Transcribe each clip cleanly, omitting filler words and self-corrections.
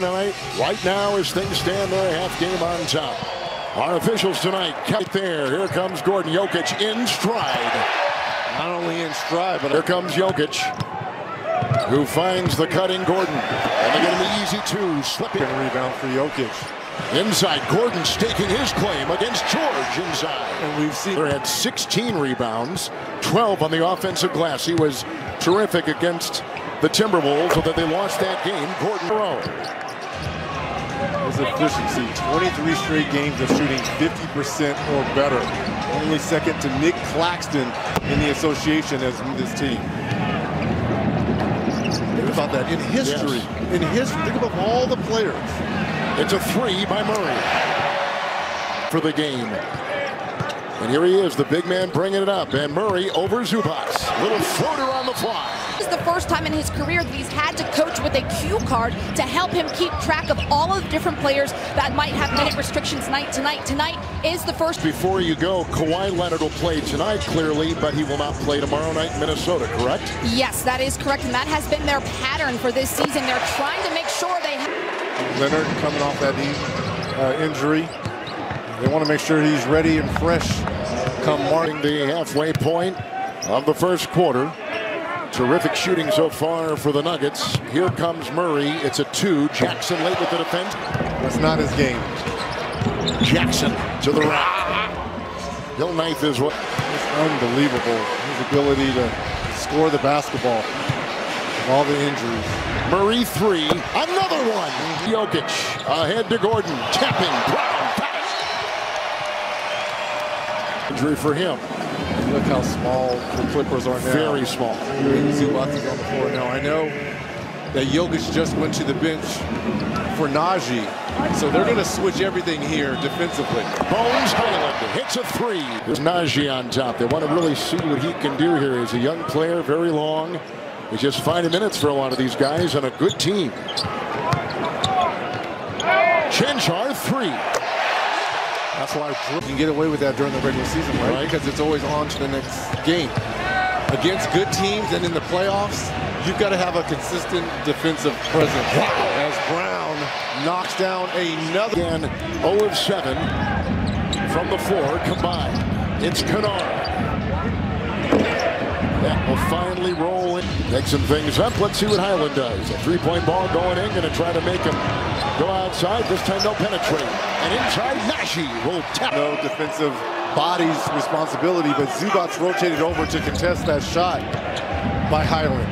Tonight, right now, as things stand there, half game on top. Our officials tonight, kept there. Here comes Gordon Jokic in stride. Not only in stride, but here comes Jokic, who finds the cutting Gordon. And they get an easy two, slipping. Rebound for Jokic. Inside, Gordon staking his claim against George inside. And we've seen he had 16 rebounds, 12 on the offensive glass. He was terrific against the Timberwolves, so that they lost that game. Gordon Rowe. His efficiency, 23 straight games of shooting 50% or better. Only second to Nick Claxton in the association as this team. Think about that in history. Yes. In history, think about all the players. It's a three by Murray for the game. And here he is, the big man bringing it up. And Murray over Zubac. Little floater on the fly. This is the first time in his career that he's had to coach with a cue card to help him keep track of all of the different players that might have minute restrictions night to night. Tonight is the first. Before you go, Kawhi Leonard will play tonight, clearly, but he will not play tomorrow night in Minnesota, correct? Yes, that is correct, and that has been their pattern for this season. They're trying to make sure they Leonard coming off that knee injury. They want to make sure he's ready and fresh come marking the halfway point of the first quarter. Terrific shooting so far for the Nuggets. Here comes Murray. It's a two. Jackson late with the defense. That's not his game. Jackson to the rack. He'll knife his way. It's unbelievable. His ability to score the basketball with all the injuries. Murray three. Another one. Jokic ahead to Gordon. Tapping. Brown. Injury for him. Look how small the Clippers are now. Very small. Zubac is on the floor now. I know that Jokic just went to the bench for Najee, so they're going to switch everything here defensively. Bones Highland hits a three. There's Najee on top. They want to really see what he can do here. He's a young player, very long. He's just finding minutes for a lot of these guys on a good team. Chenchar three. That's why you can get away with that during the regular season, right? Because it's always on to the next game. Against good teams and in the playoffs, you've got to have a consistent defensive presence. As Brown knocks down another. Again, 0 of 7 from the floor combined. It's Kennard. That will finally roll in. Mixing things up. Let's see what Highland does. A three-point ball going in. Going to try to make him go outside. This time they'll penetrate. And inside, Najee will tap. No defensive body's responsibility, but Zubac rotated over to contest that shot by Highland.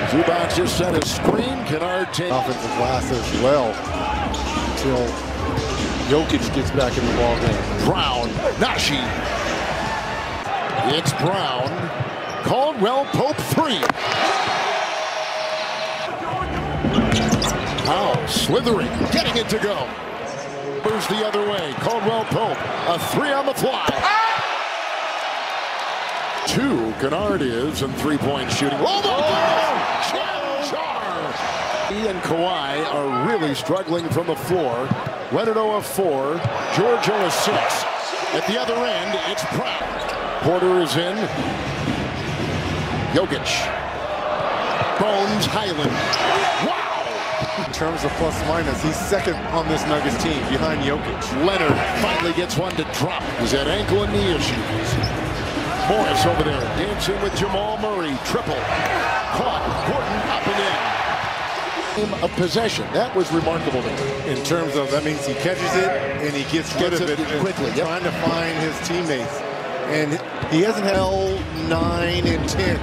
Zubac just set a screen. Kennard takes offensive glass as well until Jokic gets back in the ball game. Brown, Najee. It's Brown. Caldwell Pope three. Powell slithering, getting it to go. Moves the other way. Caldwell Pope, a three on the fly. Two, Kennard is, and three-point shooting. He and Kawhi are really struggling from the floor. Leonard 0 of 4, George 0 of 6. At the other end, it's Brown. Porter is in. Jokic. Bones Highland. Wow! In terms of plus-minus, he's second on this Nuggets team behind Jokic. Leonard finally gets one to drop. He's had ankle and knee issues. Morris over there dancing with Jamal Murray. Triple. Caught. Gordon up and in. A possession. That was remarkable to me. In terms of, that means he catches it and he gets rid of it quickly. Trying to find his teammates. And he hasn't held 9 and 10.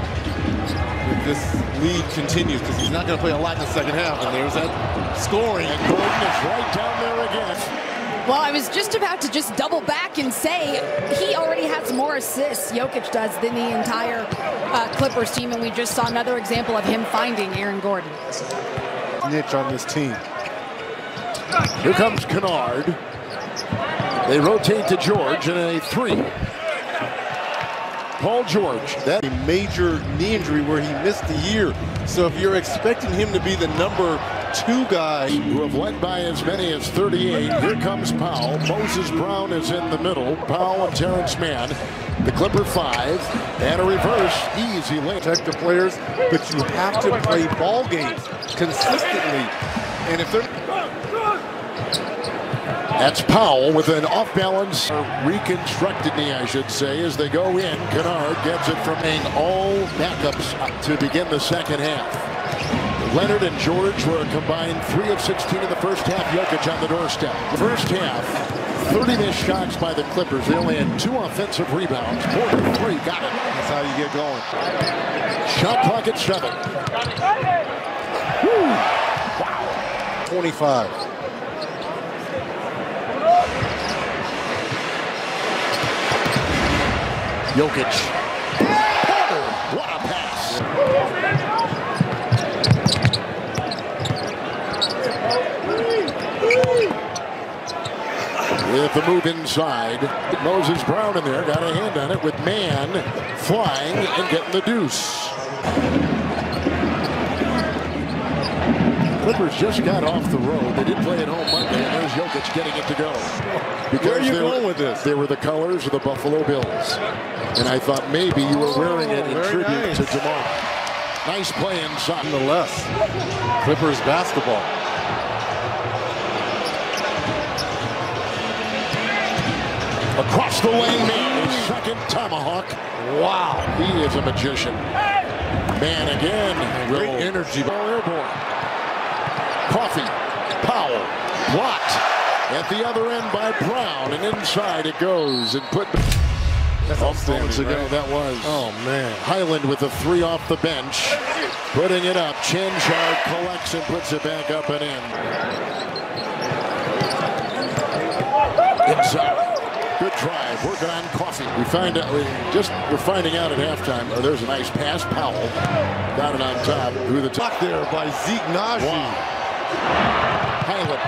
If this lead continues, because he's not going to play a lot in the second half, and there's that scoring. And Gordon is right down there again. Well, I was just about to just double back and say he already has more assists, Jokic does, than the entire Clippers team, and we just saw another example of him finding Aaron Gordon. Niche on this team. Here comes Kennard. They rotate to George and a three. Paul George. That a major knee injury where he missed the year. So if you're expecting him to be the number 2 guy. Who have led by as many as 38. Here comes Powell. Moses Brown is in the middle. Powell and Terrence Mann. The Clipper 5. And a reverse. Easy lane. Protect the players, but you have to play ball games consistently. And if they're That's Powell with an off-balance, reconstructed knee, I should say, as they go in. Kennard gets it from all backups to begin the second half. Leonard and George were a combined 3 of 16 in the first half. Jokic on the doorstep. First half, 30 missed shots by the Clippers. They only had 2 offensive rebounds. Porter 3, got it. That's how you get going. Shot clock at 7. Wow. 25. Jokic. Porter, what a pass. With the move inside, Moses Brown in there, got a hand on it with Mann flying and getting the deuce. Clippers just got off the road. They did play at home Monday, and there's Jokic getting it to go. Because where are you going with this? They were the colors of the Buffalo Bills. And I thought maybe you were wearing it in tribute to Jamal. Nice play inside. Nonetheless, Clippers basketball. Across the lane, man, his second tomahawk. Wow, he is a magician. Man again. Great energy. Ball airborne. Coffee. Powell. Blocked. At the other end by Brown, and inside it goes, and put. That's moments ago, right? that was. Oh, man. Highland with a 3 off the bench. Putting it up. Chanchar collects and puts it back up and in. Inside. Good drive. Working on Coffee. We're finding out at halftime. Oh, there's a nice pass. Powell got it on top. Through the top there by Zeke Naji. Wow. Highland.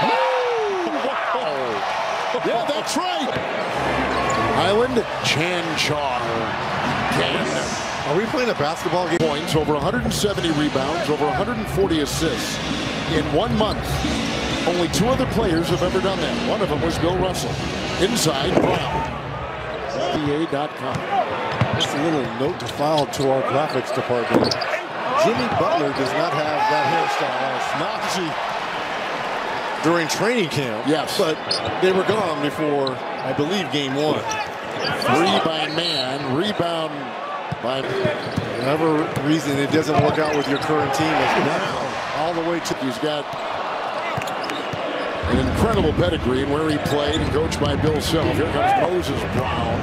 Wow. Yeah, that's right. Highland, Chanchar again. Are we playing a basketball game? Points, over 170 rebounds, over 140 assists in 1 month. Only 2 other players have ever done that. One of them was Bill Russell. Inside, Brown. NBA.com. Just a little note to file to our graphics department. Jimmy Butler does not have that hairstyle as Naji during training camp. Yes. But they were gone before, I believe, game 1. 3 by Man. Rebound by... Whatever reason it doesn't work out with your current team is Brown. All the way to... He's got an incredible pedigree in where he played and coached by Bill Self. Here comes Moses Brown.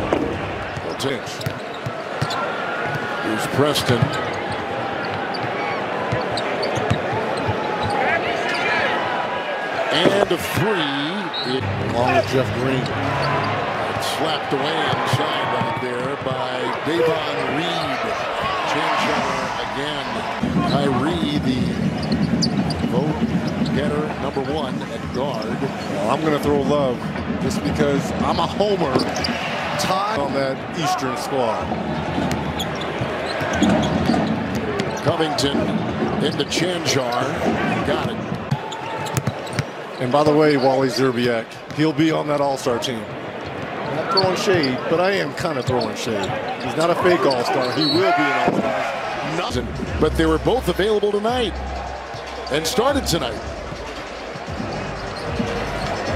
Here's Preston. And a 3. Along with Jeff Green. Slapped away inside right there by Davon Reed. Chanchar again. Kyrie, the vote getter, number 1 at guard. Well, I'm going to throw love just because I'm a homer tied on that Eastern squad. Covington into Chanchar. Got it. And by the way, Wally Szczerbiak, he'll be on that All-Star team. I'm not throwing shade, but I am kind of throwing shade. He's not a fake All-Star. He will be an All-Star. Nothing. But they were both available tonight and started tonight.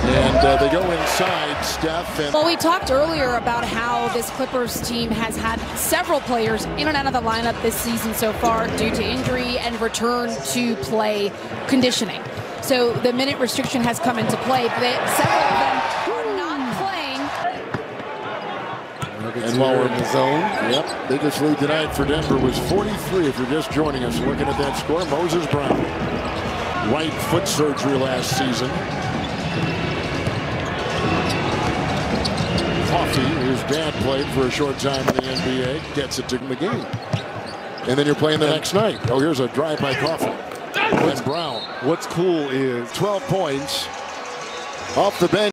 And they go inside, Steph. And well, we talked earlier about how this Clippers team has had several players in and out of the lineup this season so far due to injury and return to play conditioning. So the minute restriction has come into play, but several of them are not playing. And while we're in the zone, biggest lead tonight for Denver was 43. If you're just joining us, looking at that score, Moses Brown. Right foot surgery last season. Coffee, whose dad played for a short time in the NBA, gets it to McGee. And then you're playing the next night. Oh, here's a drive by Coffee. And Brown. What's cool is 12 points off the bench.